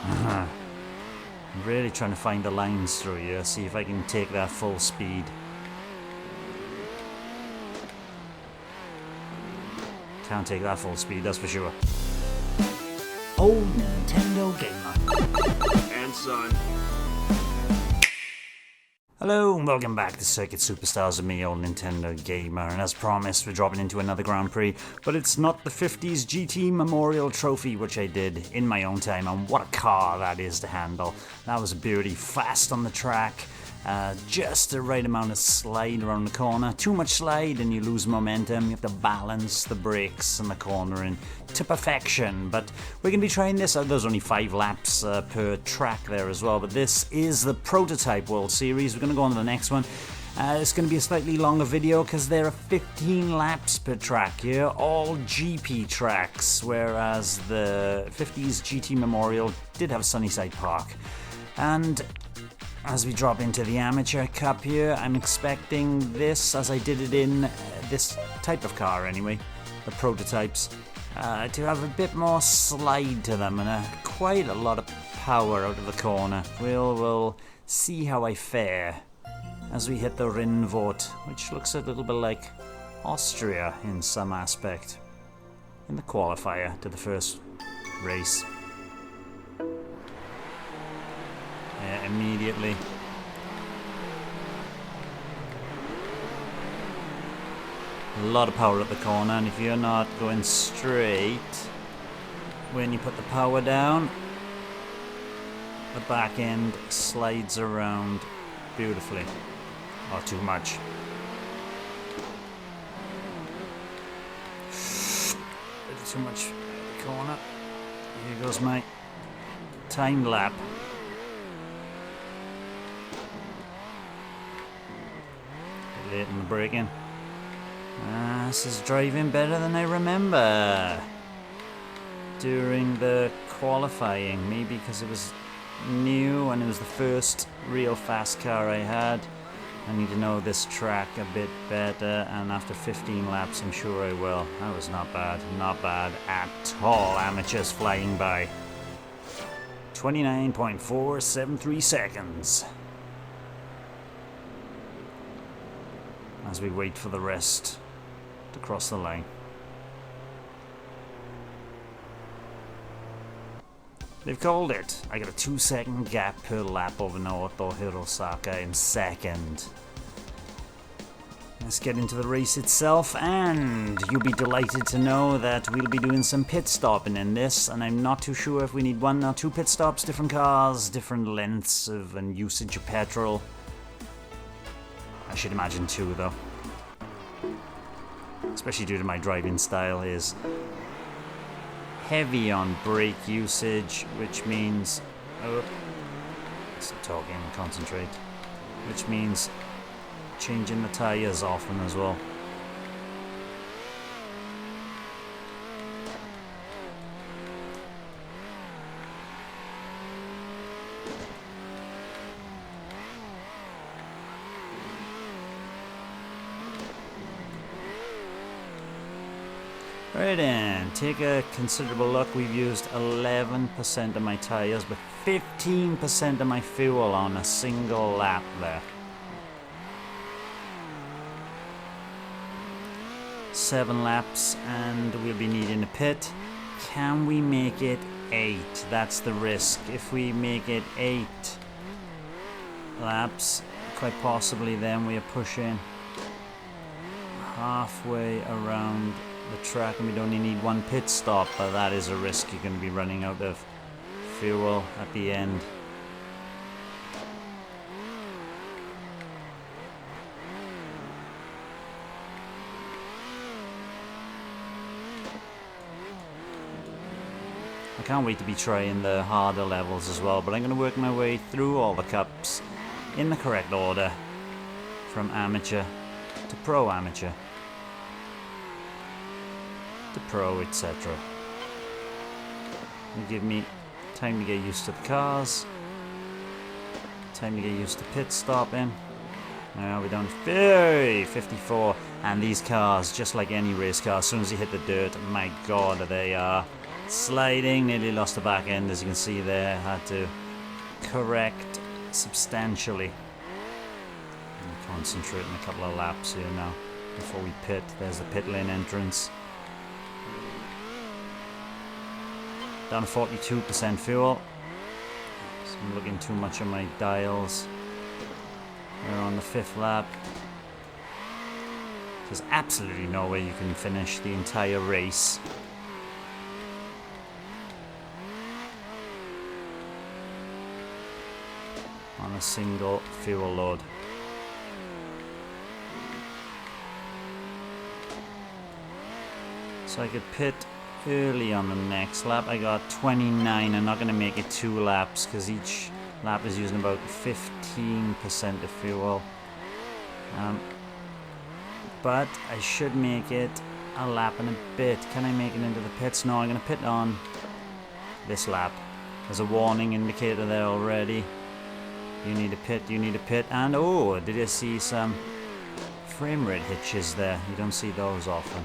I'm really trying to find the lines through here, see if I can take that full speed. Can't take that full speed, that's for sure. Old Nintendo gamer. And son. Hello and welcome back to Circuit Superstars with me, Old Nintendo Gamer, and as promised we're dropping into another Grand Prix, but it's not the 50s GT Memorial Trophy, which I did in my own time, and what a car that is to handle. That was a beauty, fast on the track, just the right amount of slide around the corner. Too much slide and you lose momentum. You have to balance the brakes and the cornering to perfection. But we're going to be trying this. There's only 5 laps per track there as well. But this is the Prototype World Series. We're going to go on to the next one. It's going to be a slightly longer video because there are 15 laps per track here, all GP tracks, whereas the 50s GT Memorial did have Sunnyside Park. And as we drop into the Amateur Cup here, I'm expecting this, as I did it in this type of car anyway, the prototypes, to have a bit more slide to them and quite a lot of power out of the corner. We'll see how I fare as we hit the Rinvoort, which looks a little bit like Austria in some aspect, in the qualifier to the first race. Immediately. A lot of power at the corner, and if you're not going straight when you put the power down, the back end slides around beautifully. Or too much. Bit too much at the corner. Here goes my timed lap. Late in the braking. This is driving better than I remember during the qualifying, maybe because it was new and it was the first real fast car I had. I need to know this track a bit better, and after 15 laps I'm sure I will. That was not bad at all. Amateurs flying by. 29.473 seconds. As we wait for the rest to cross the line. They've called it. I got a 2-second gap per lap over Naoto Hirosaka in second. Let's get into the race itself, and you'll be delighted to know that we'll be doing some pit stopping in this, and I'm not too sure if we need 1 or 2 pit stops, different cars, different lengths of and usage of petrol. I should imagine 2 though. Especially due to my driving style is heavy on brake usage, which means stop talking and concentrate. Which means changing the tires often as well. Right then, take a considerable look. We've used 11% of my tyres, but 15% of my fuel on a single lap there. 7 laps and we'll be needing a pit. Can we make it 8? That's the risk. If we make it 8 laps, quite possibly then we are pushing halfway around the track and we'd only need 1 pit stop, but that is a risk. You're going to be running out of fuel at the end. I can't wait to be trying the harder levels as well, but I'm going to work my way through all the cups in the correct order, from amateur to pro amateur to pro, etc. It'll give me time to get used to the cars, time to get used to pit stopping. Now we're down to 54, and these cars, just like any race car, as soon as you hit the dirt, my god, they are sliding, nearly lost the back end as you can see there. Had to correct substantially. And concentrate on a couple of laps here now before we pit. There's the pit lane entrance. Down to 42% fuel. So I'm looking too much at my dials. We're on the 5th lap. There's absolutely no way you can finish the entire race on a single fuel load. So I could pit early on the next lap. I got 29. I'm not going to make it 2 laps because each lap is using about 15% of fuel. But I should make it a lap and a bit. Can I make it into the pits? No, I'm going to pit on this lap. There's a warning indicator there already. You need a pit, you need a pit. And oh, did I see some frame rate hitches there? You don't see those often.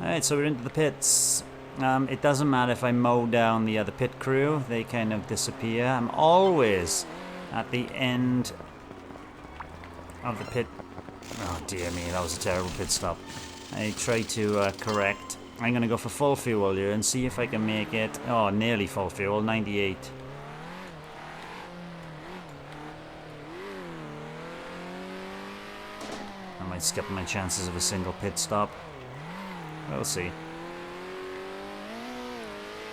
Alright, so we're into the pits. It doesn't matter if I mow down the other pit crew. They kind of disappear. I'm always at the end of the pit. Oh dear me, that was a terrible pit stop. I try to correct. I'm going to go for full fuel here and see if I can make it. Oh, nearly full fuel, 98. I might skip my chances of a single pit stop. We'll see.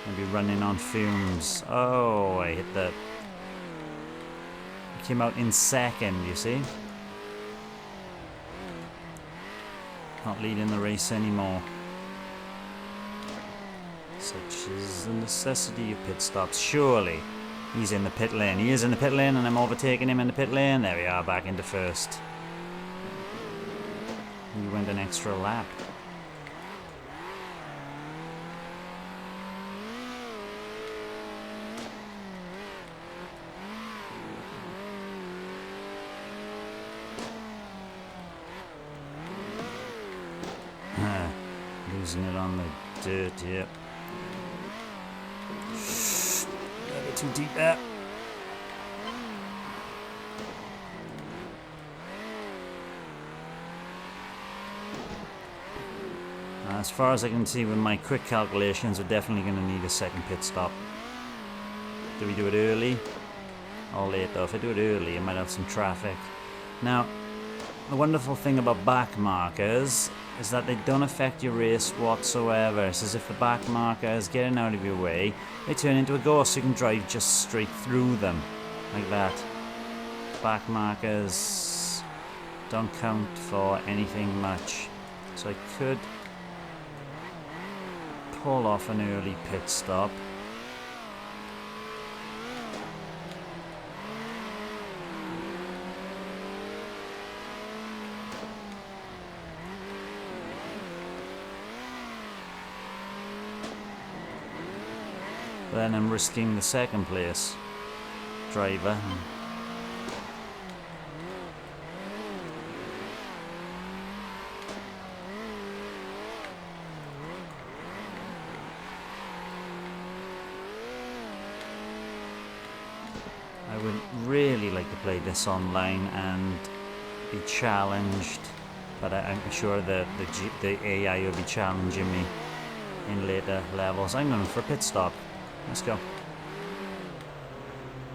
Maybe running on fumes. Oh, I hit that. I came out in second, you see? Not leading the race anymore. Such is the necessity of pit stops. Surely he's in the pit lane. He is in the pit lane and I'm overtaking him in the pit lane. There we are, back into first. We went an extra lap. Losing it on the dirt, yep. A bit too deep there. As far as I can see with my quick calculations, we're definitely going to need a second pit stop. Do we do it early or late though? If I do it early, I might have some traffic. Now, the wonderful thing about back markers is that they don't affect your race whatsoever. It's as if the back marker is getting out of your way. They turn into a ghost, so you can drive just straight through them. Like that. Back markers don't count for anything much. So I could pull off an early pit stop. Then I'm risking the second place driver. I would really like to play this online and be challenged, but I'm sure the AI will be challenging me in later levels. I'm going for a pit stop. Let's go.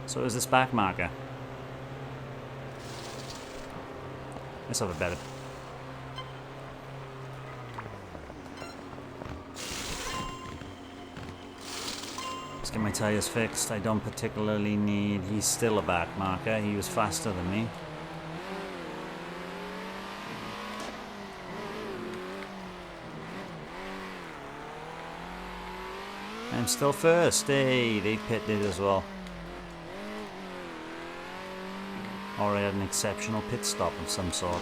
So is this back marker? Let's have a better. Let's get my tyres fixed. I don't particularly need... He's still a back marker. He was faster than me. I'm still first. Hey, they pitted as well. Or I had an exceptional pit stop of some sort.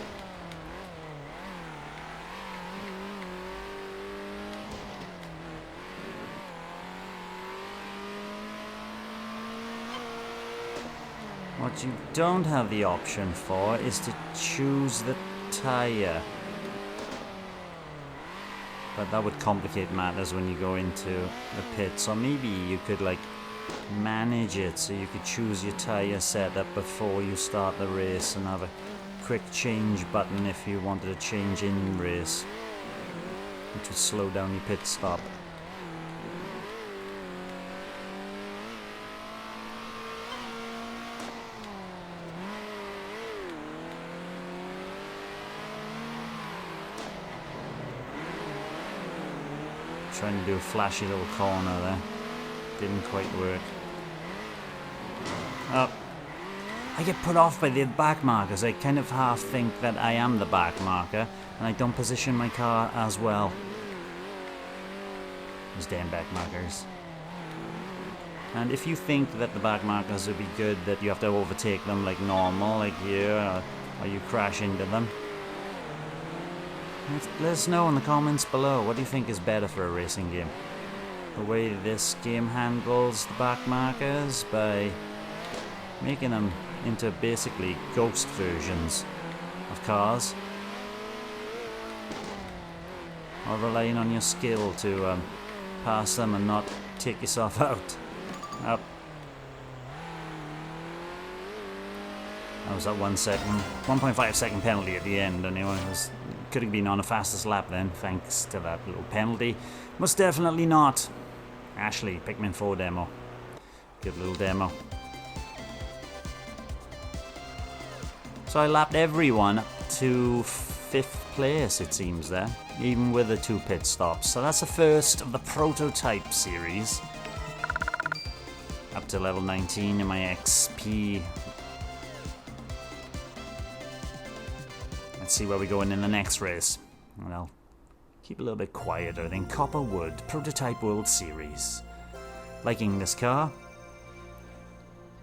What you don't have the option for is to choose the tyre. But that would complicate matters when you go into the pit. So maybe you could like manage it so you could choose your tyre setup before you start the race and have a quick change button if you wanted to change in race, which would slow down your pit stop. Trying to do a flashy little corner there. Didn't quite work. Oh. I get put off by the back markers. I kind of half think that I am the back marker and I don't position my car as well. Those damn back markers. And if you think that the back markers would be good, that you have to overtake them like normal, like here, or you crash into them, let us know in the comments below. What do you think is better for a racing game? The way this game handles the back markers by making them into basically ghost versions of cars, or relying on your skill to pass them and not take yourself out. Up. That was that 1.5 second penalty at the end anyway. It could have been on a fastest lap then, thanks to that little penalty. Most definitely not. Ashley, Pikmin 4 demo. Good little demo. So I lapped everyone to 5th place, it seems there, even with the 2 pit stops. So that's the first of the prototype series. Up to level 19 in my XP. Let's see where we're going in the next race. And I'll keep a little bit quieter than Copperwood Prototype World Series. Liking this car.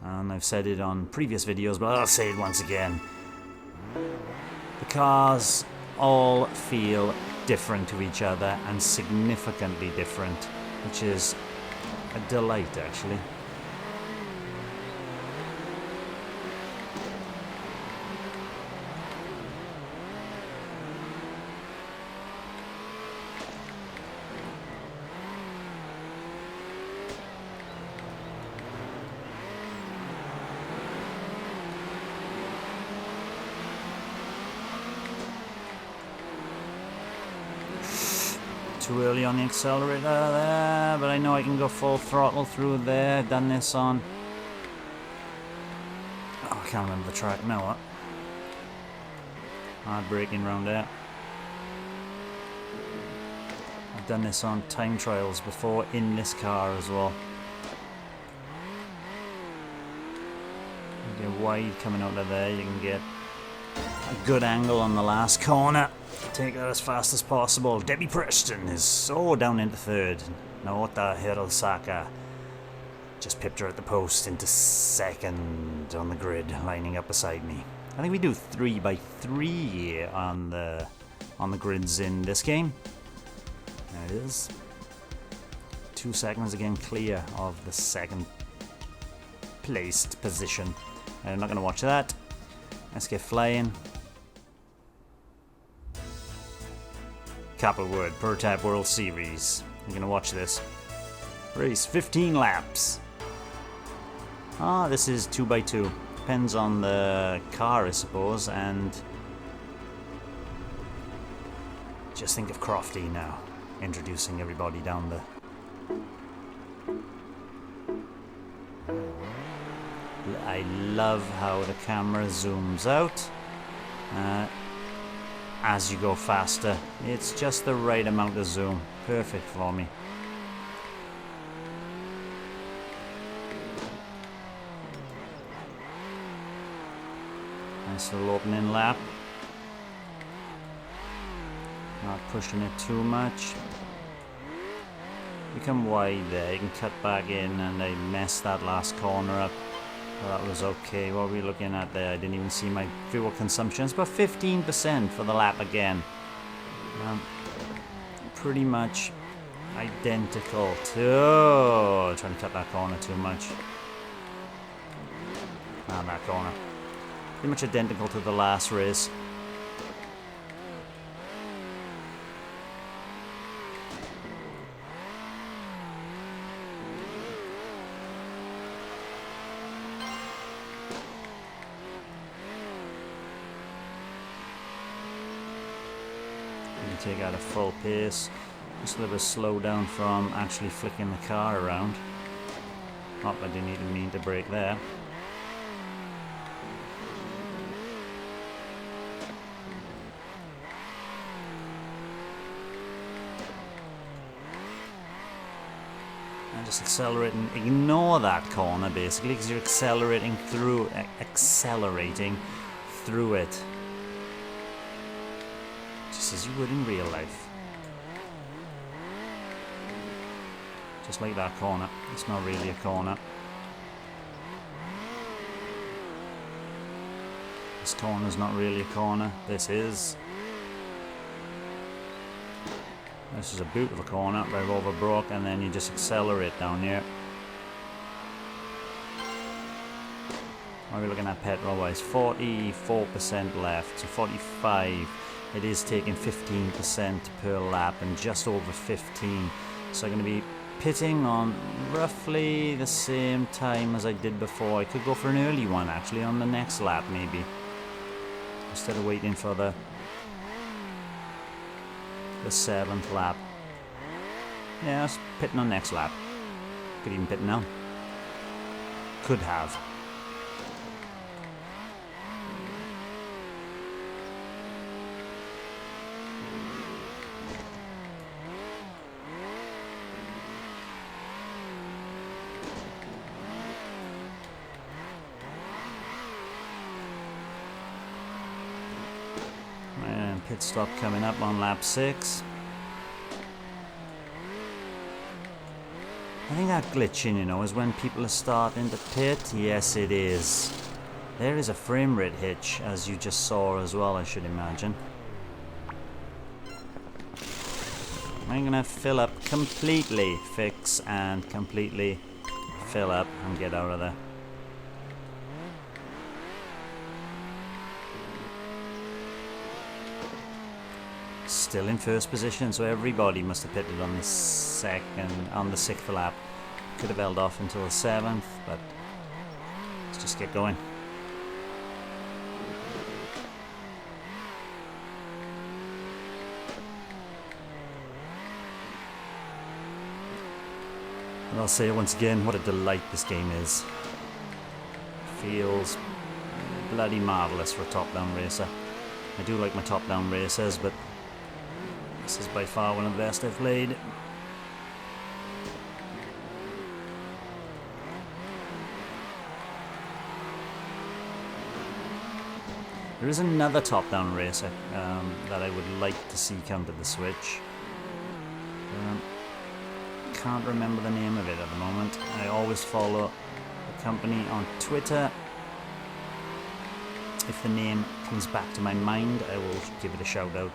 And I've said it on previous videos, but I'll say it once again. The cars all feel different to each other and significantly different, which is a delight actually. Too early on the accelerator there, but I know I can go full throttle through there. Done this on... oh, I can't remember the track. Now what? Hard braking round there. I've done this on time trials before in this car as well. You get wide coming out of there, you can get a good angle on the last corner. Take that as fast as possible. Debbie Preston is so down into 3rd. Naota Hirosaka just pipped her at the post into 2nd on the grid, lining up beside me. I think we do 3x3 here on the grids in this game. There it is. 2 seconds again clear of the 2nd placed position. I'm not going to watch that. Let's get flying. Copperwood Prototype World Series. I'm gonna watch this. Race 15 laps. Ah, this is 2x2. Depends on the car, I suppose, and just think of Crofty now, introducing everybody down the... I love how the camera zooms out. As you go faster, it's just the right amount of zoom. Perfect for me. Nice little opening lap. Not pushing it too much. Become wide there, you can cut back in, and I messed that last corner up. Well, that was okay. What were we looking at there? I didn't even see my fuel consumption. It's about 15% for the lap again. Pretty much identical to... oh, trying to cut that corner too much. And that corner. Pretty much identical to the last race. take out a full pace. Just a little bit slow down from actually flicking the car around. Not that I didn't even mean to brake there. And just accelerate and ignore that corner basically, because you're accelerating through it. Just as you would in real life. Just like that corner. It's not really a corner. This corner's not really a corner. This is. This is a boot of a corner, but I've overbroke, and then you just accelerate down here. What are we looking at petrol wise? 44% left, so 45. It is taking 15% per lap and just over 15. So I'm going to be pitting on roughly the same time as I did before. I could go for an early one actually on the next lap maybe, instead of waiting for the 7th lap. Yeah, I was pitting on next lap. Could even pit now. Could have. Pit stop coming up on lap 6. I think that glitching, you know, is when people are starting to pit. Yes, it is. There is a frame rate hitch, as you just saw as well, I should imagine. I'm gonna fill up completely, fix and completely fill up and get out of there. Still in first position, so everybody must have pitted on the 6th lap. Could have held off until the 7th, but let's just get going. And I'll say once again, what a delight this game is. Feels bloody marvellous for a top-down racer. I do like my top-down racers, but this is by far one of the best I've played. There is another top-down racer that I would like to see come to the Switch. Can't remember the name of it at the moment. I always follow the company on Twitter. If the name comes back to my mind, I will give it a shout out.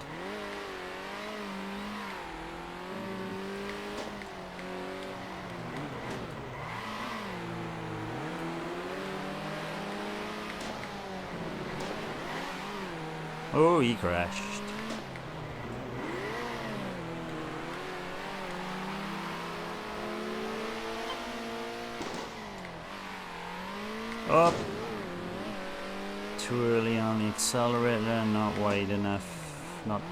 Oh, he crashed. Up. Too early on the accelerator, not wide enough. Not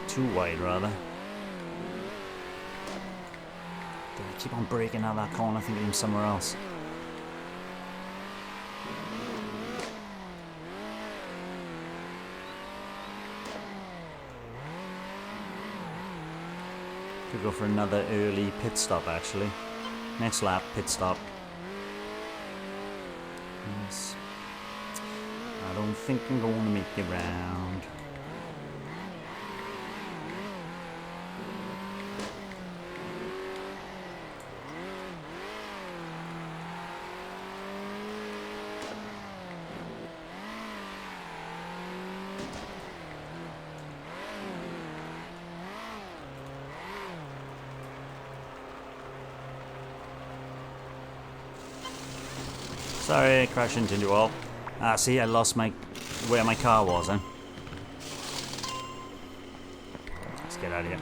too wide, rather. Did I keep on braking out that corner, thinking I'm somewhere else? Could go for another early pit stop actually. Next lap, pit stop. Yes. I don't think I'm going to make it round. Sorry, I crashed into the wall. Ah, see, I lost where my car was then. Let's get out of here.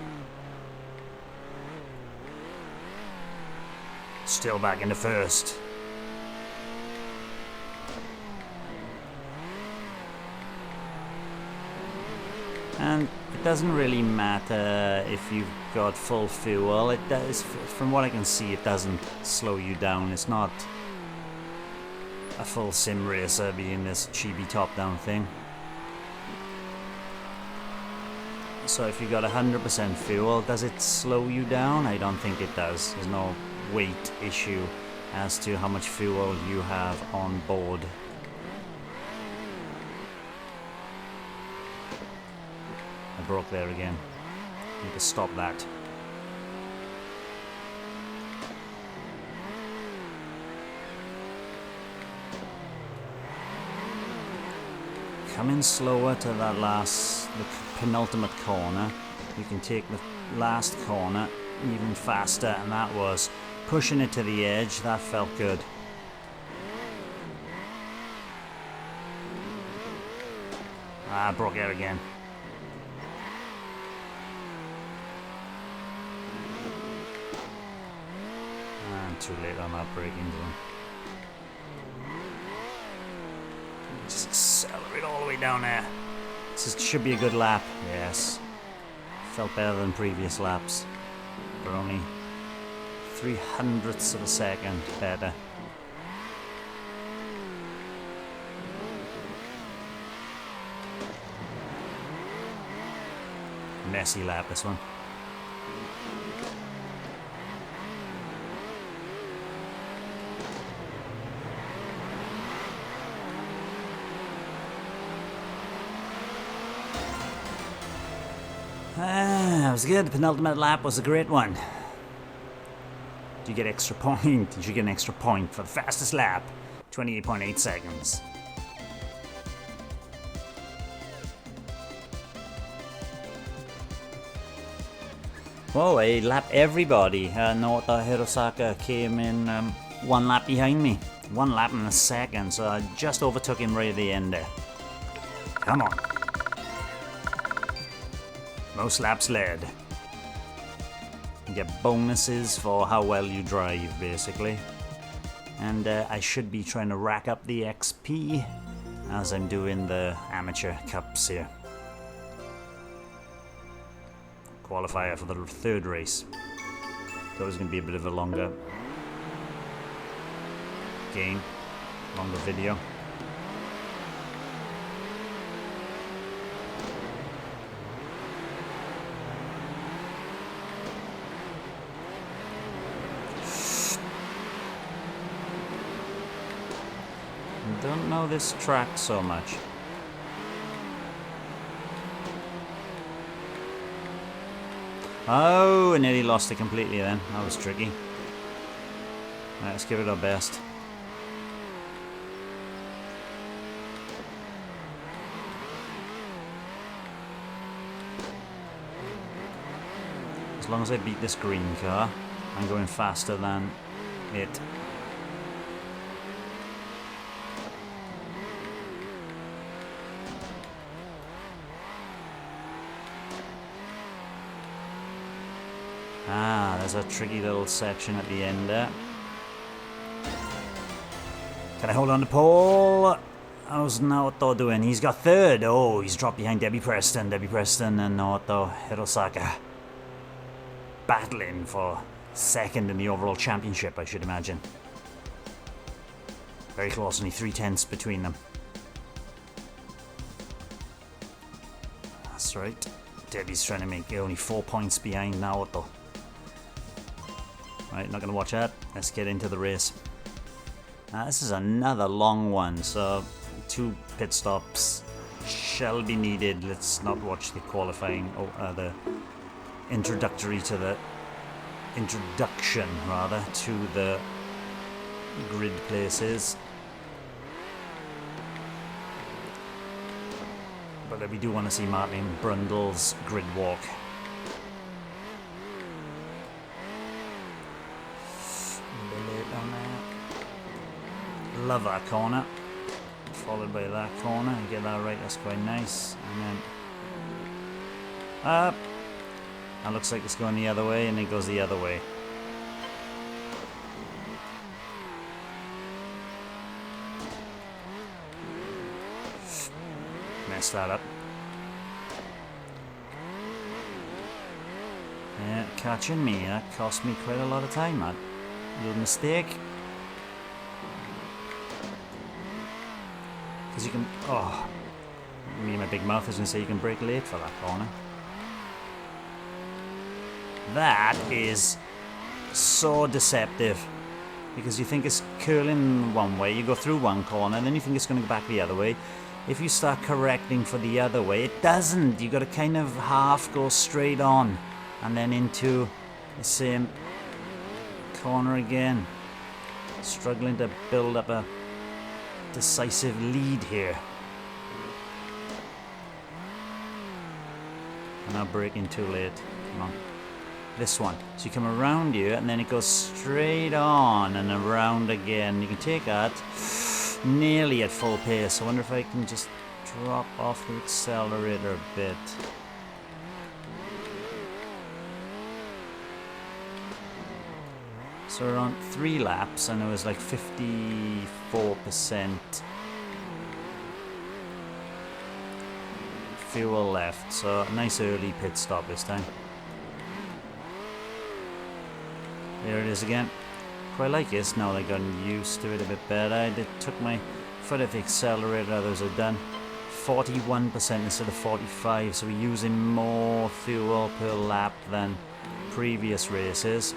Still back into first. And it doesn't really matter if you've got full fuel. It does, from what I can see, it doesn't slow you down. It's not a full sim racer being this chibi top-down thing. So if you've got 100% fuel, does it slow you down? I don't think it does. There's no weight issue as to how much fuel you have on board. I broke there again. Need to stop that. Coming slower to that the penultimate corner. You can take the last corner even faster, and that was pushing it to the edge. That felt good. Ah, broke out again. And too late on that brake into them. Just accelerate all the way down there. This should be a good lap. Yes. Felt better than previous laps. But only 0.03 of a second better. Messy lap, this one. That was good. The penultimate lap was a great one. Did you get extra point? Did you get an extra point for the fastest lap? 28.8 seconds. Whoa, I lapped everybody. Naoto Hirosaka came in one lap behind me. 1 lap in a second, so I just overtook him right at the end there. Come on. Most laps led. You get bonuses for how well you drive, basically. And I should be trying to rack up the XP as I'm doing the amateur cups here. Qualifier for the 3rd race. So it's going to be a bit of a longer game, longer video. Don't know this track so much. Oh, I nearly lost it completely then. That was tricky. Right, let's give it our best. As long as I beat this green car, I'm going faster than it. Ah, there's a tricky little section at the end there. Can I hold on to pole? How's Naoto doing? He's got 3rd. Oh, he's dropped behind Debbie Preston. Debbie Preston and Naoto Hirosaka battling for 2nd in the overall championship, I should imagine. Very close, only 0.3 between them. That's right. Debbie's trying to make only 4 points behind Naoto. Right, not going to watch that. Let's get into the race. This is another long one, so 2 pit stops shall be needed. Let's not watch the qualifying, the introduction rather, to the grid places. But we do want to see Martin Brundle's grid walk. Love that corner. Followed by that corner. You get that right, that's quite nice. And then up. That looks like it's going the other way, and it goes the other way. Messed that up. Yeah, catching me. That cost me quite a lot of time, that little mistake. Because you can... Oh, me and my big mouth is going to say you can brake late for that corner. That is so deceptive. Because you think it's curling one way, you go through one corner, and then you think it's going to go back the other way. If you start correcting for the other way, it doesn't. You got to kind of half go straight on, and then into the same corner again. Struggling to build up a decisive lead here. I'm now braking too late. Come on. This one. So you come around here, and then it goes straight on and around again. You can take that nearly at full pace. I wonder if I can just drop off the accelerator a bit. So we're on 3 laps, and it was like 54% fuel left. So a nice early pit stop this time. There it is again. Quite like this now they've gotten used to it a bit better. I took my foot off the accelerator, others have done 41% instead of 45%, so we're using more fuel per lap than previous races.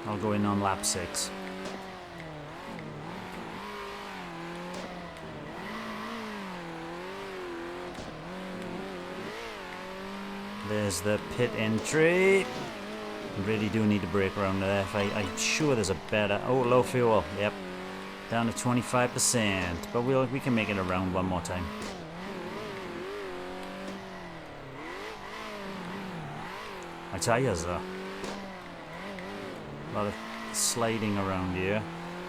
I'll go in on lap 6. There's the pit entry. Really do need to brake around there. I'm sure there's a better... Oh, low fuel. Yep. Down to 25%. But we can make it around one more time. My tires though. A lot of sliding around here.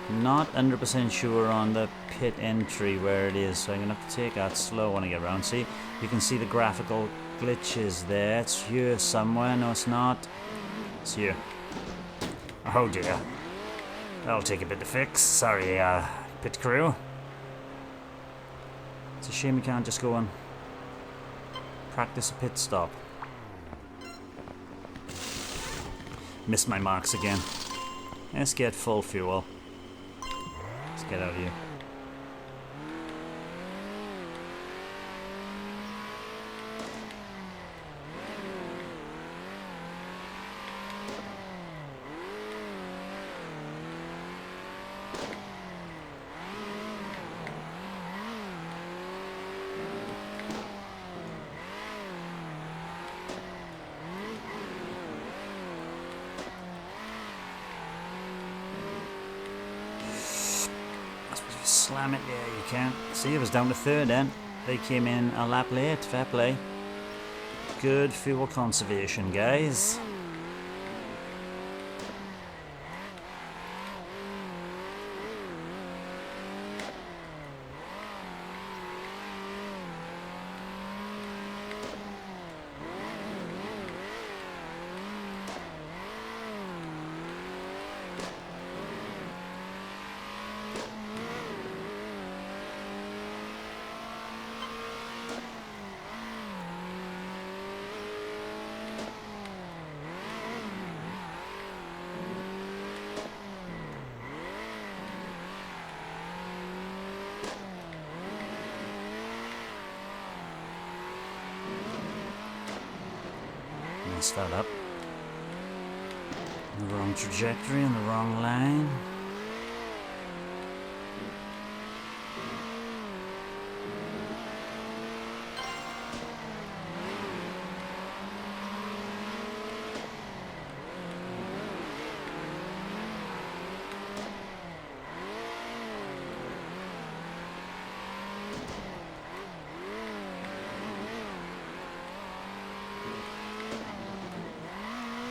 Not 100% sure on the pit entry where it is, so I'm going to have to take that slow when I get around. See, you can see the graphical glitches there. It's here somewhere. No, it's not. It's here. Oh dear. That'll take a bit to fix. Sorry, pit crew. It's a shame we can't just go and practice a pit stop. Missed my marks again. Let's get full fuel. Let's get out of here. Slam it, yeah, you can. See, it was down to 3rd then. They came in a lap late, fair play. Good fuel conservation, guys. Messed that up. The wrong trajectory and the wrong line.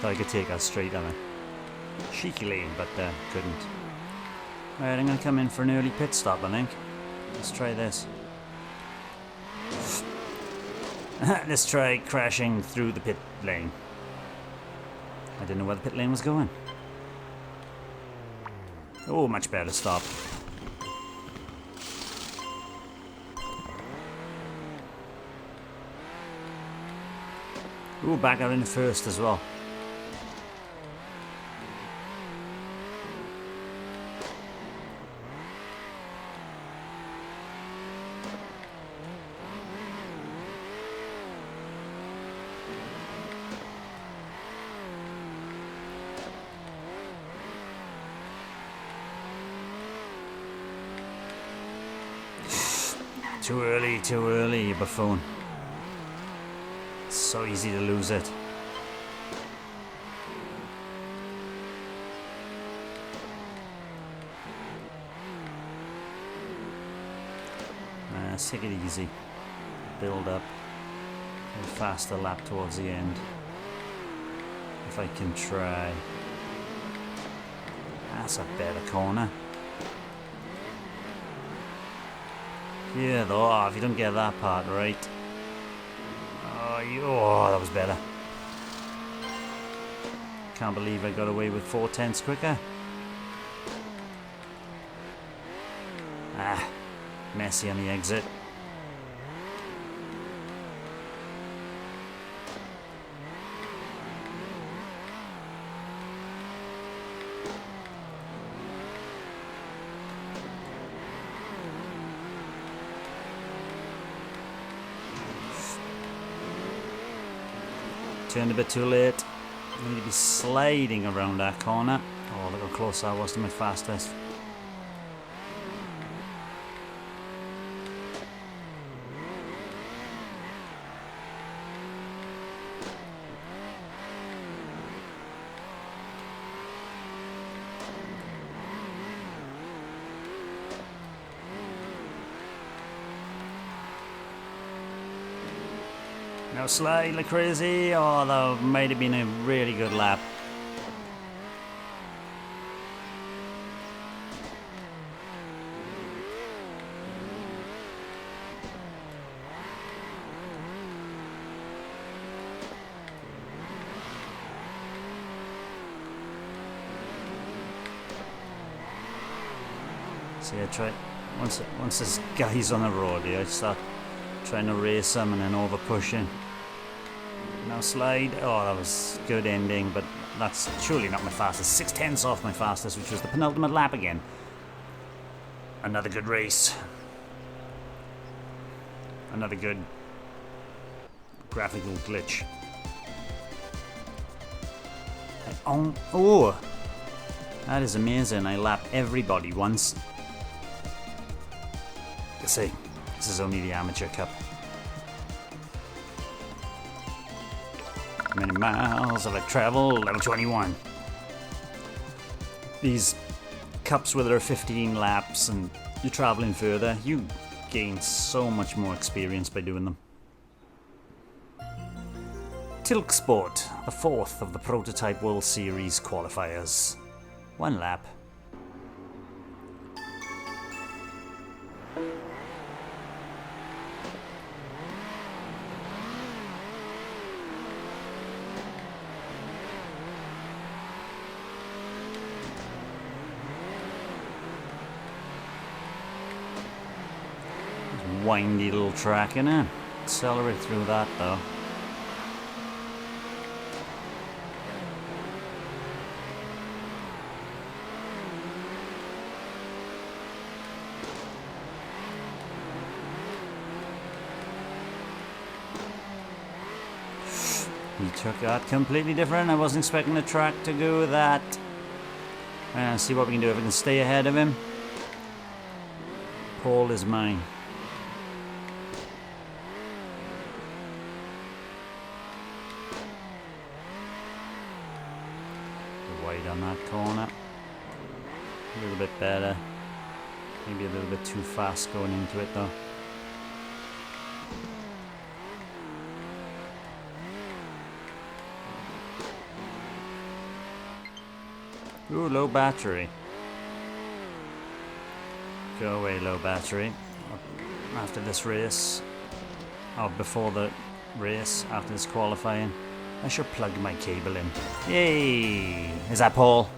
Thought I could take us straight on it cheekily, but couldn't. Alright, I'm going to come in for an early pit stop, I think. Let's try this. Let's try crashing through the pit lane. I didn't know where the pit lane was going. Oh, much better stop. Ooh, back out in the first as well. Too early, you buffoon. It's so easy to lose it. Let's take it easy. Build up. A faster lap towards the end. If I can try. That's a better corner. Yeah, though, oh, if you don't get that part right. Oh, that was better. Can't believe I got away with 4/10 quicker. Ah, messy on the exit. Turned a bit too late. I need to be sliding around that corner. Oh, look how close I was to my fastest. Now slide like crazy. Oh, that might have been a really good lap. See, I try once this guy's on the road, I start trying to race him and then over pushing. Now slide. Oh, that was good ending, but that's surely not my fastest. 6/10 off my fastest, which was the penultimate lap again. Another good race. Another good graphical glitch. Oh, that is amazing. I lapped everybody once. You see, this is only the amateur cup. Many miles have I traveled? Level 21. These cups where there are 15 laps and you're traveling further, you gain so much more experience by doing them. Tilk Sport, the fourth of the Prototype World Series qualifiers. 1 lap. Windy little track, innit? Accelerate through that though. He took that completely different. I wasn't expecting the track to go that. See what we can do if we can stay ahead of him. Pole is mine. Wide on that corner. A little bit better. Maybe a little bit too fast going into it though. Ooh, low battery. Go away, low battery. After this race, or before the race, after this qualifying, I should plug my cable in. Yay! Is that Paul?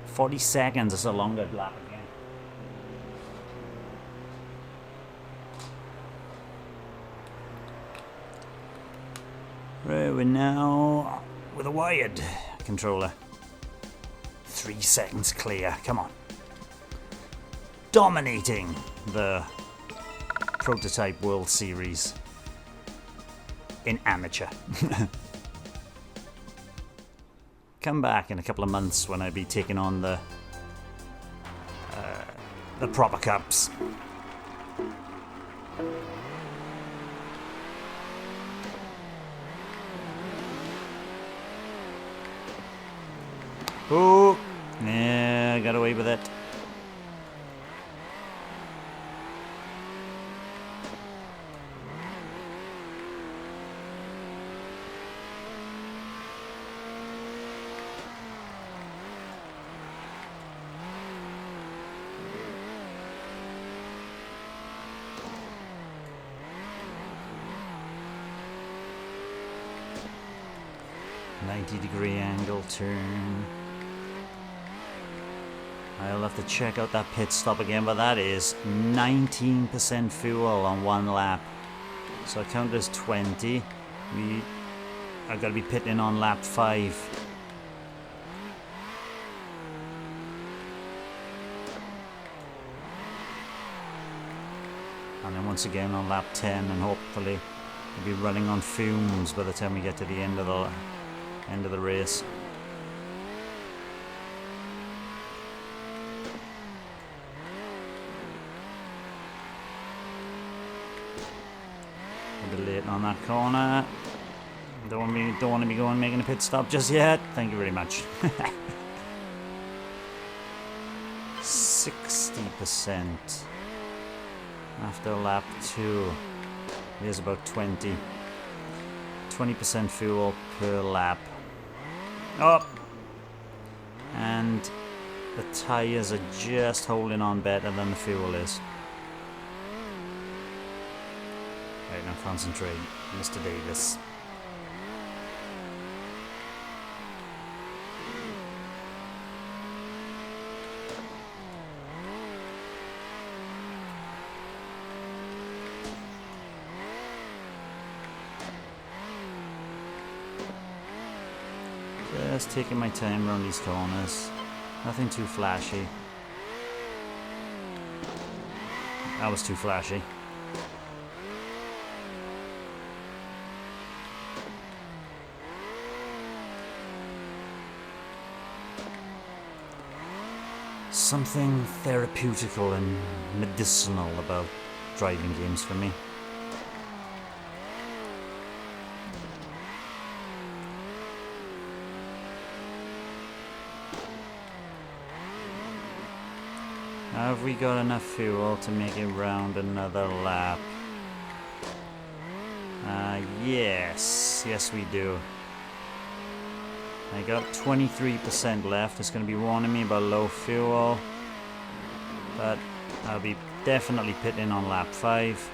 40 seconds is a longer lap again. Right, we're now with a wired controller. 3 seconds clear, come on. Dominating the Prototype World Series in amateur. Come back in a couple of months when I be taking on the proper cups. Oh, yeah, got away with it. .90-degree angle turn. I'll have to check out that pit stop again, but that is 19% fuel on 1 lap. So I count as 20. I've got to be pitting on lap 5. And then once again on lap 10, and hopefully we'll be running on fumes by the time we get to the end of the race. A bit late on that corner. Don't want to be going making a pit stop just yet. Thank you very much. 60% after lap 2. There's about 20% fuel per lap. Oh, and the tires are just holding on better than the fuel is. Right, now concentrate, Mr. Davis. Just taking my time around these corners. Nothing too flashy. That was too flashy. Something therapeutical and medicinal about driving games for me. Have we got enough fuel to make it round another lap? Yes we do. I got 23% left. It's going to be warning me about low fuel, but I'll be definitely pitting on lap 5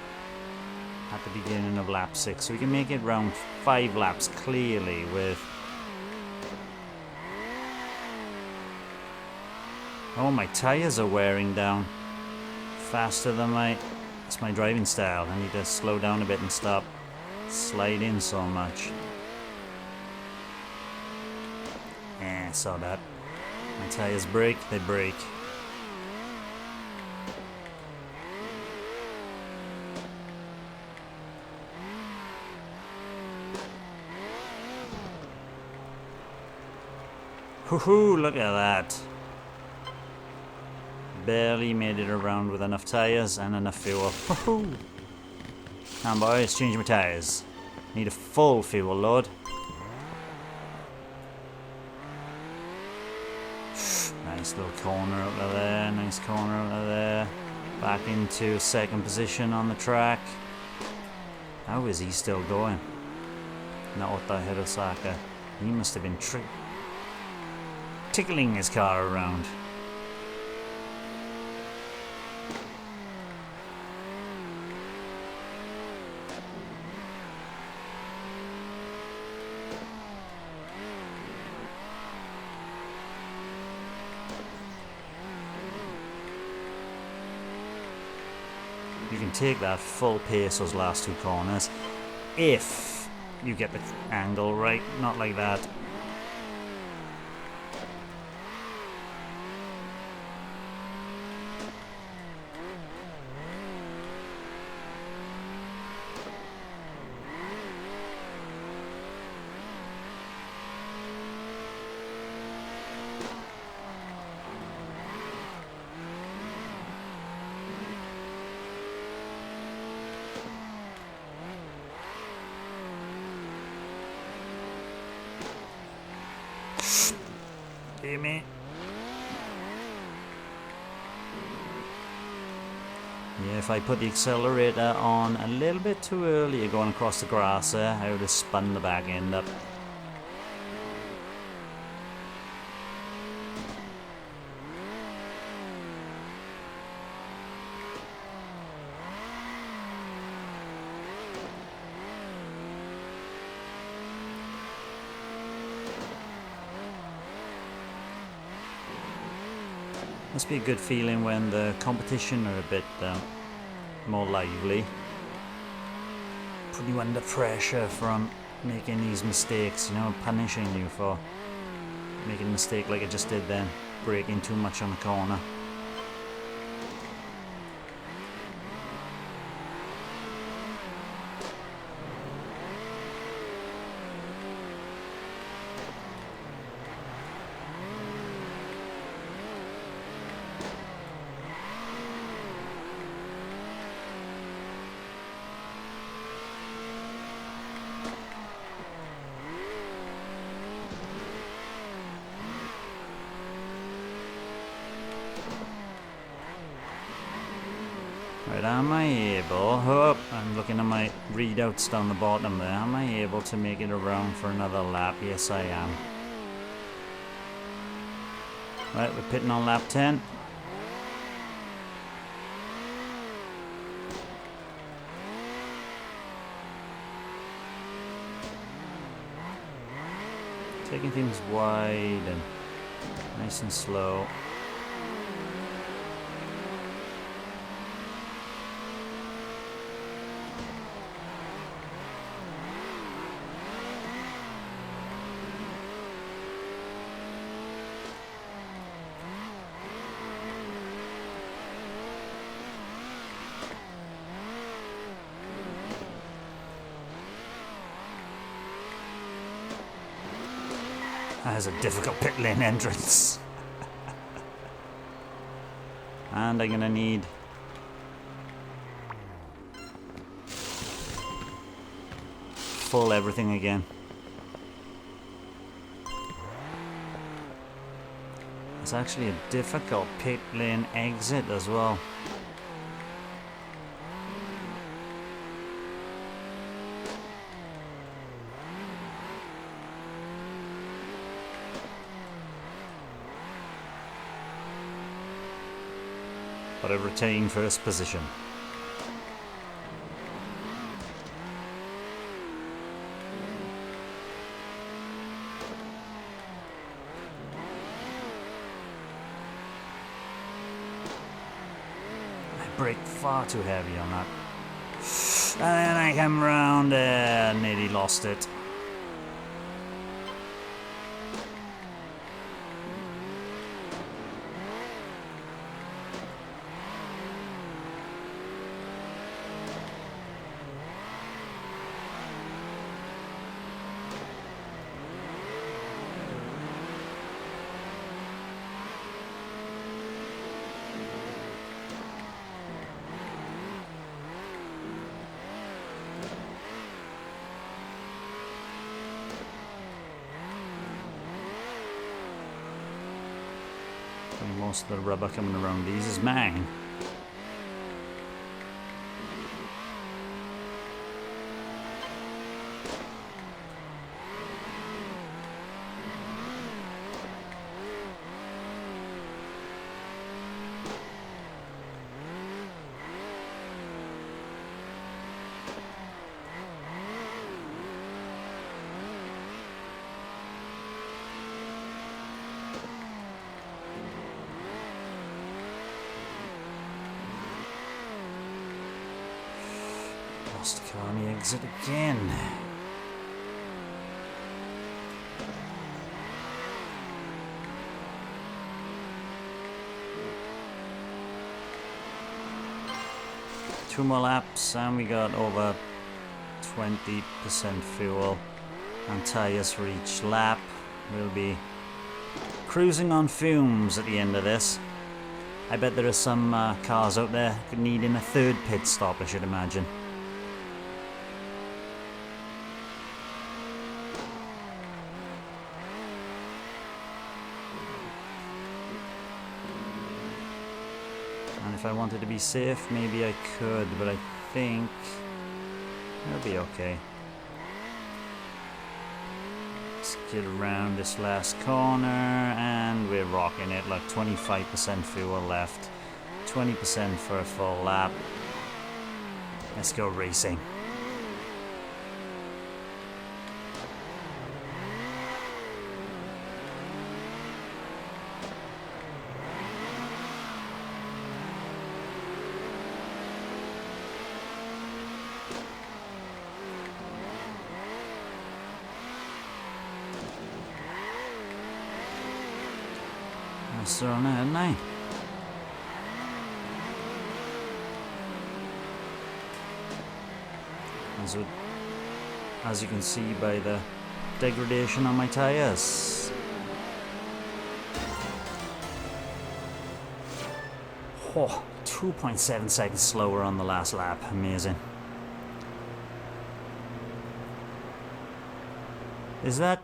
at the beginning of lap 6, so we can make it round 5 laps clearly with... Oh, my tires are wearing down faster than it's my driving style. I need to slow down a bit and stop sliding so much. I saw that. My tires break, they break. Hoo-hoo, look at that. Barely made it around with enough tires and enough fuel. Woohoo! Come on boys, change my tires. Need a full fuel load. Nice little corner out of there, nice corner out of there. Back into second position on the track. How is he still going? Naota Hirosaka. He must have been tickling his car around. You can take that full pace those last 2 corners if You get the angle, right? Not like that. Hear me? Yeah, if I put the accelerator on a little bit too early going across the grass there, I would have spun the back end up. Must be a good feeling when the competition are a bit more lively. Put you under pressure from making these mistakes, you know, punishing you for making a mistake like I just did then, braking too much on the corner. Right, am I able, I'm looking at my readouts down the bottom there, am I able to make it around for another lap? Yes I am. Right, we're pitting on lap 10. Taking things wide and nice and slow. That is a difficult pit lane entrance. And I'm gonna need full everything again. It's actually a difficult pit lane exit as well. But I retain first position. I brake far too heavy on that. And then I come round and nearly lost it. Most of the rubber coming around these is mine. Lost the car on the exit again. 2 more laps and we got over 20% fuel and tyres for each lap. We'll be cruising on fumes at the end of this. I bet there are some cars out there needing a third pit stop, I should imagine. And if I wanted to be safe, maybe I could, but I think it'll be okay. Let's get around this last corner, and we're rocking it. Like 25% fuel left, 20% for a full lap. Let's go racing. That's on there, hadn't I? As you can see by the degradation on my tyres. Oh, 2.7 seconds slower on the last lap. Amazing. Is that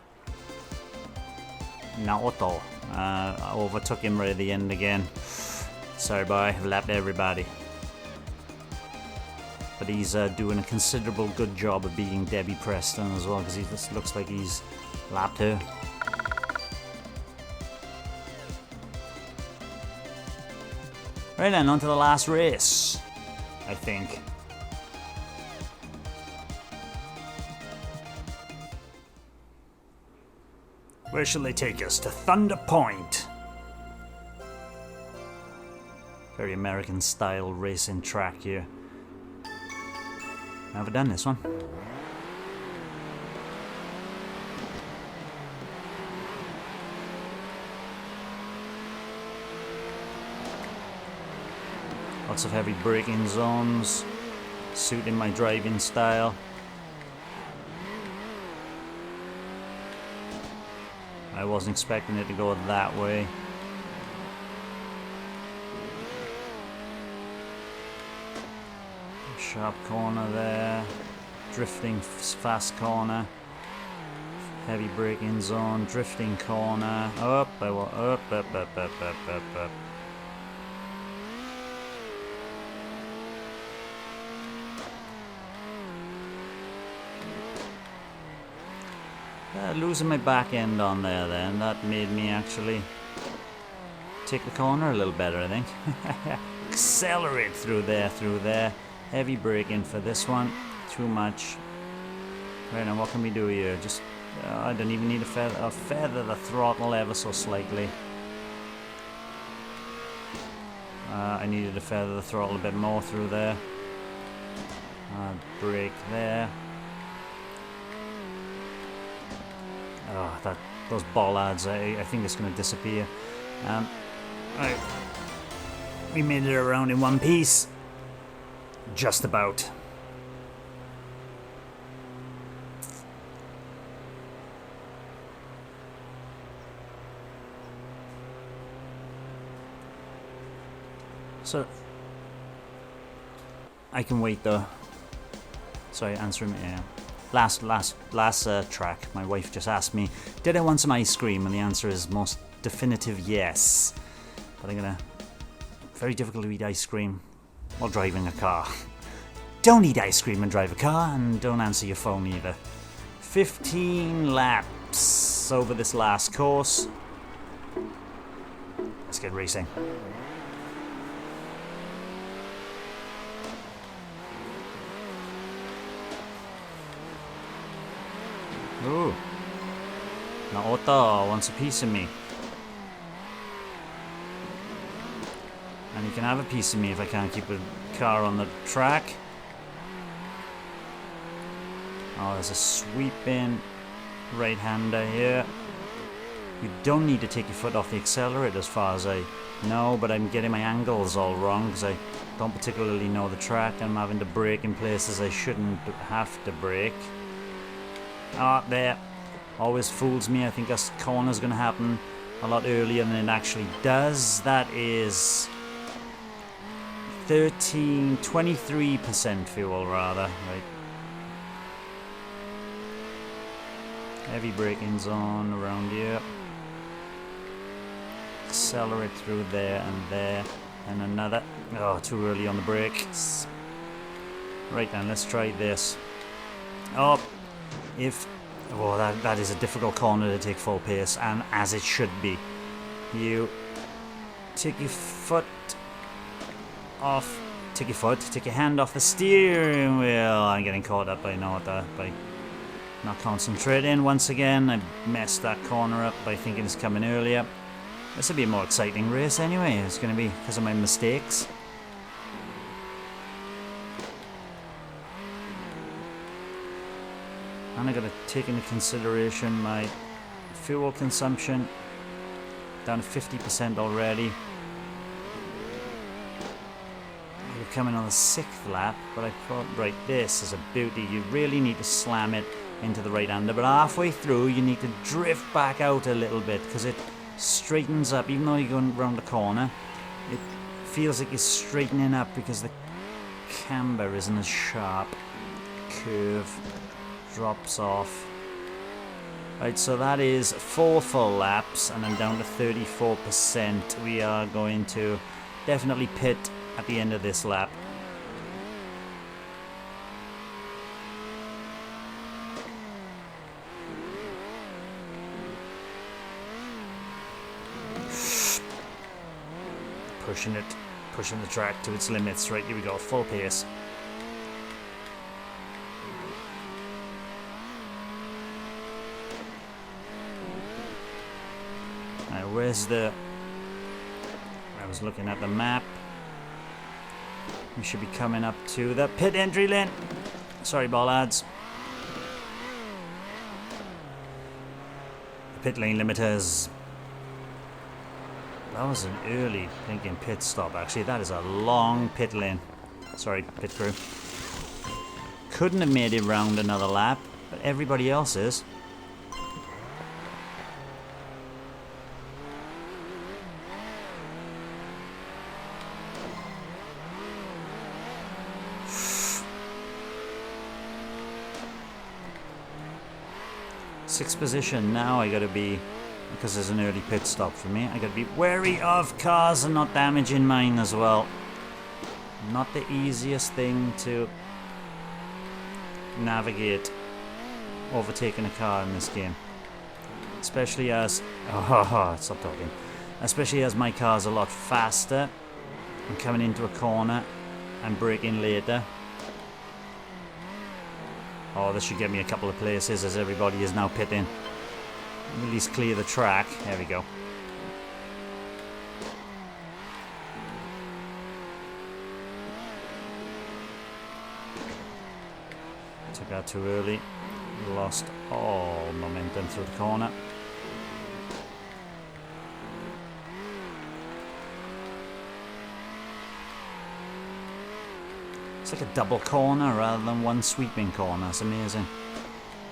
Naoto? I overtook him right at the end again. Sorry, boy, I've lapped everybody. But he's doing a considerable good job of beating Debbie Preston as well, because he just looks like he's lapped her. Right then, on to the last race, I think. Where shall they take us? To Thunder Point. Very American style racing track here. Never done this one. Lots of heavy braking zones, suiting my driving style. I wasn't expecting it to go that way. Sharp corner there, drifting fast corner, heavy braking zone, drifting corner, up, up. Losing my back end on there then, that made me actually take the corner a little better, I think. Accelerate through there. Heavy braking for this one, too much. Right now, what can we do here? Just, I don't even need a feather the throttle ever so slightly. I needed to feather the throttle a bit more through there. Brake there. Oh, those bollards, I think it's going to disappear. Right. We made it around in one piece. Just about. So I can wait though. Sorry, answering me. Yeah. Last track. My wife just asked me, did I want some ice cream? And the answer is most definitive yes. But I'm gonna. Very difficult to eat ice cream while driving a car. Don't eat ice cream and drive a car, and don't answer your phone either. 15 laps over this last course. Let's get racing. Ooh. Naoto wants a piece of me. And you can have a piece of me if I can't keep a car on the track. Oh, there's a sweeping right-hander here. You don't need to take your foot off the accelerator as far as I No, but I'm getting my angles all wrong because I don't particularly know the track. I'm having to brake in places I shouldn't have to brake. Ah, there. Always fools me. I think this corner's going to happen a lot earlier than it actually does. That is 23% fuel rather. Right. Heavy braking's on around here. Accelerate through there and another. Oh, too early on the brakes. Right then, let's try this. Oh, that is a difficult corner to take full pace, and as it should be. You take your hand off the steering wheel. I'm getting caught up, I know that, by not concentrating. Once again, I messed that corner up by thinking it's coming earlier. This will be a more exciting race anyway. It's going to be because of my mistakes. And I got to take into consideration my fuel consumption. Down to 50% already. We're coming on the 6th lap, but I thought, right, this is a beauty. You really need to slam it into the right hander, but halfway through you need to drift back out a little bit because it straightens up. Even though you're going around the corner, it feels like you're straightening up because the camber isn't as sharp. Curve drops off. Right, so that is 4 full laps and I'm down to 34%. We are going to definitely pit at the end of this lap. Pushing the track to its limits. Right, here we go, full pace. Now, where's the... I was looking at the map. We should be coming up to the pit entry lane. Sorry, ball lads. The pit lane limiters. That was an early thinking pit stop, actually. That is a long pit lane. Sorry, pit crew. Couldn't have made it round another lap, but everybody else is. Sixth position. Now I gotta be, because there's an early pit stop for me, I gotta be wary of cars and not damaging mine as well. Not the easiest thing to navigate overtaking a car in this game. Especially as... stop talking. Especially as my car's a lot faster. I'm coming into a corner and braking later. Oh, this should get me a couple of places as everybody is now pitting. At least clear the track. There we go. Took out too early. Lost all momentum through the corner. It's like a double corner rather than one sweeping corner. It's amazing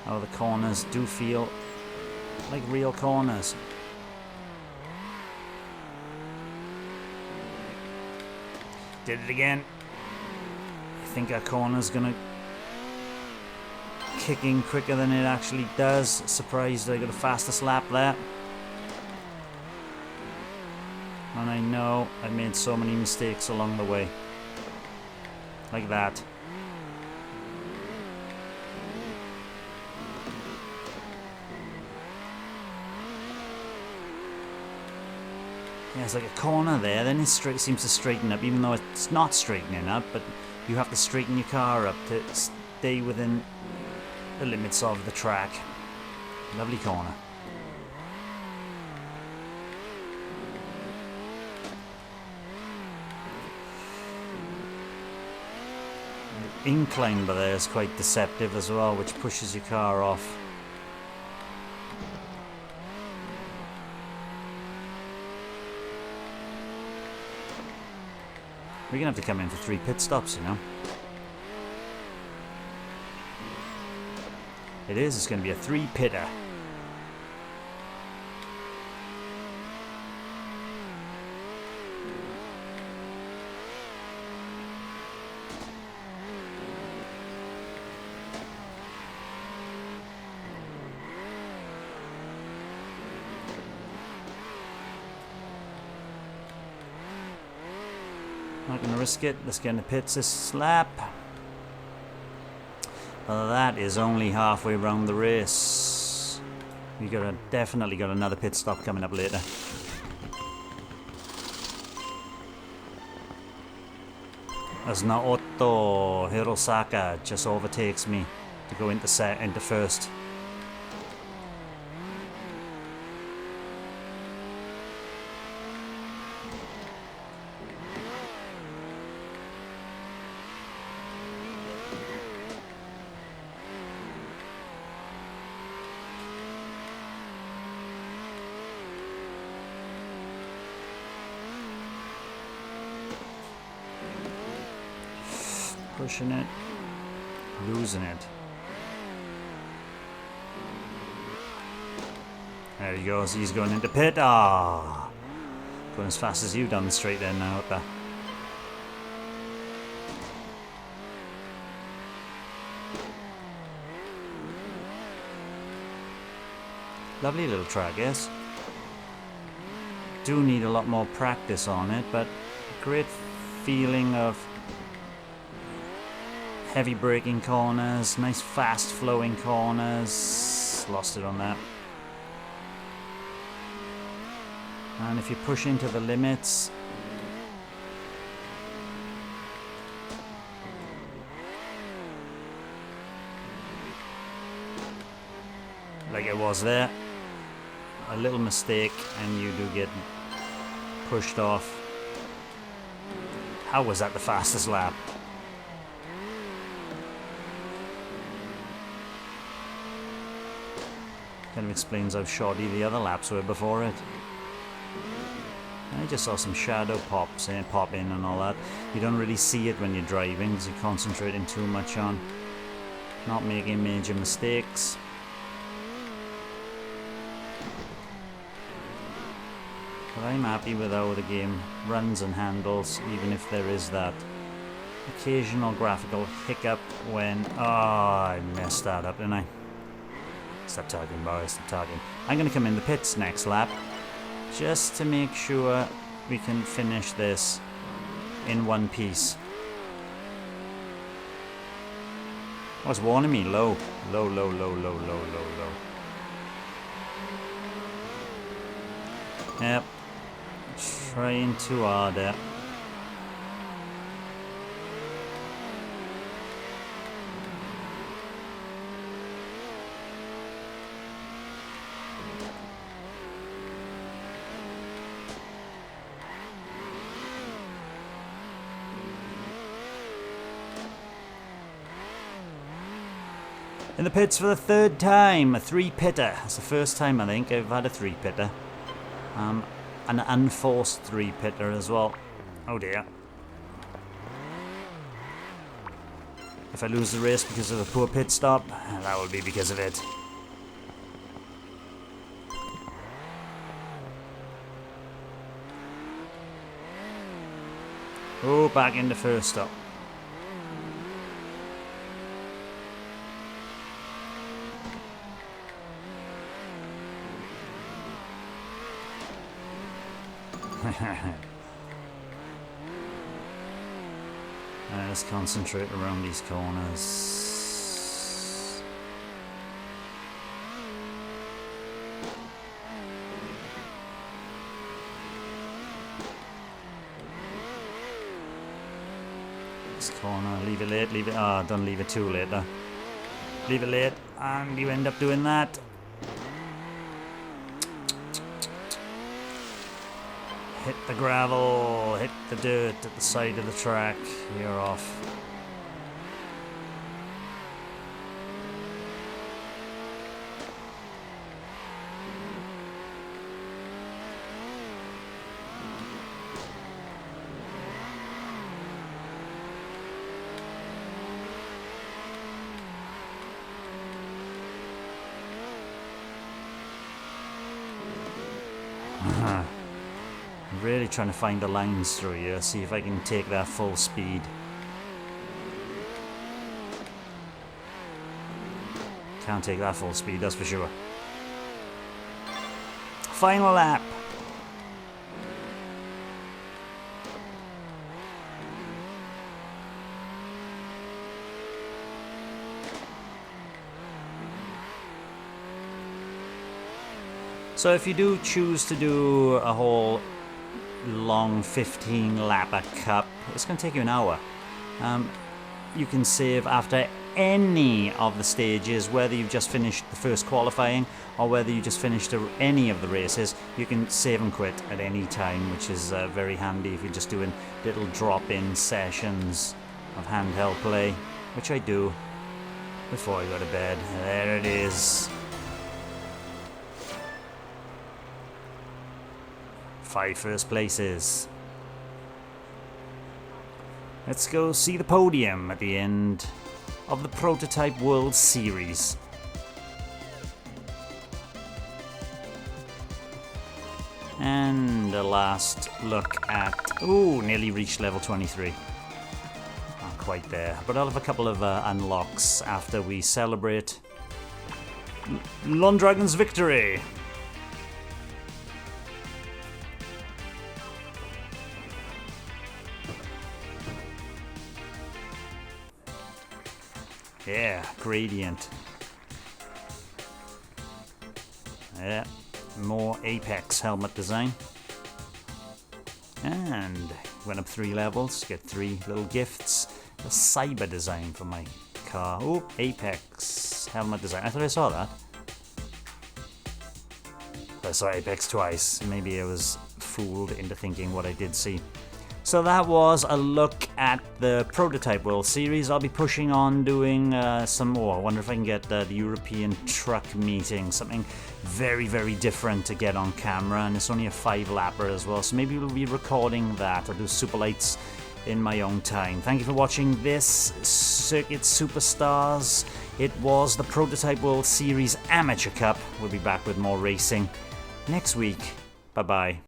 how the corners do feel like real corners. Did it again. I think our corner's gonna kick in quicker than it actually does. Surprised I got the fastest lap there. And I know I made so many mistakes along the way. Like that. Yeah, it's like a corner there, then it seems to straighten up, even though it's not straightening up, but you have to straighten your car up to stay within the limits of the track. Lovely corner. The incline by there is quite deceptive as well, which pushes your car off. We're gonna have to come in for 3 pit stops, you know. It is. It's gonna be a 3-pitter. Not gonna risk it. Let's get in the pits this lap. Well, that is only halfway around the race. We definitely got another pit stop coming up later. As Naoto Hirosaka just overtakes me to go into first. Pushing it, losing it. There he goes, he's going into pit. Ah, going as fast as you down the straight there now. What the? Lovely little track, yes. Do need a lot more practice on it, but great feeling of heavy braking corners, nice fast flowing corners. Lost it on that. And if you push into the limits, like it was there, a little mistake and you do get pushed off. How was that the fastest lap? Kind of explains how shoddy the other laps were before it. I just saw some shadow pops in, pop in and all that. You don't really see it when you're driving because you're concentrating too much on not making major mistakes. But I'm happy with how the game runs and handles, even if there is that occasional graphical hiccup when... Oh, I messed that up, didn't I? Stop talking, boys, stop talking. I'm going to come in the pits next lap, just to make sure we can finish this in one piece. Oh, it's warning me, low. Low, low, low, low, low, low, low. Yep. Trying too hard there. In the pits for the 3rd time, a 3-pitter. It's the first time I think I've had a 3-pitter. An unforced 3-pitter as well. Oh dear. If I lose the race because of a poor pit stop, that will be because of it. Oh, back in the first stop. Let's concentrate around these corners. This corner, leave it late, leave it... Ah, don't leave it too late though. Leave it late and you end up doing that. Hit the gravel, hit the dirt at the side of the track, you're off. really trying to find the lines through here, see if I can take that full speed. Can't take that full speed, that's for sure. Final lap. So if you do choose to do a whole long 15 lap at Cup, it's going to take you an hour. You can save after any of the stages, whether you've just finished the first qualifying or whether you just finished any of the races. You can save and quit at any time, which is very handy if you're just doing little drop-in sessions of handheld play, which I do before I go to bed. There it is. 5 first places. Let's go see the podium at the end of the Prototype World Series. And a last look at... Ooh, nearly reached level 23. Not quite there, but I'll have a couple of unlocks after we celebrate Londragon's victory. Yeah, gradient. Yeah, more Apex helmet design. And went up 3 levels, get 3 little gifts. A cyber design for my car. Oh, Apex helmet design. I thought I saw that. I saw Apex twice. Maybe I was fooled into thinking what I did see. So that was a look at the Prototype World Series. I'll be pushing on doing some more. I wonder if I can get the European truck meeting, something very, very different to get on camera, and it's only a 5-lapper as well, so maybe we'll be recording that or do super lights in my own time. Thank you for watching this Circuit Superstars. It was the Prototype World Series Amateur Cup. We'll be back with more racing next week. Bye-bye.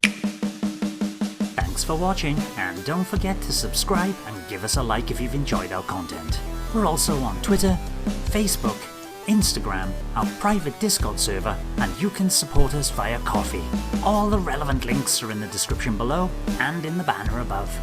Thanks for watching, and don't forget to subscribe and give us a like if you've enjoyed our content. We're also on Twitter, Facebook, Instagram, our private Discord server, and you can support us via Ko-fi. All the relevant links are in the description below and in the banner above.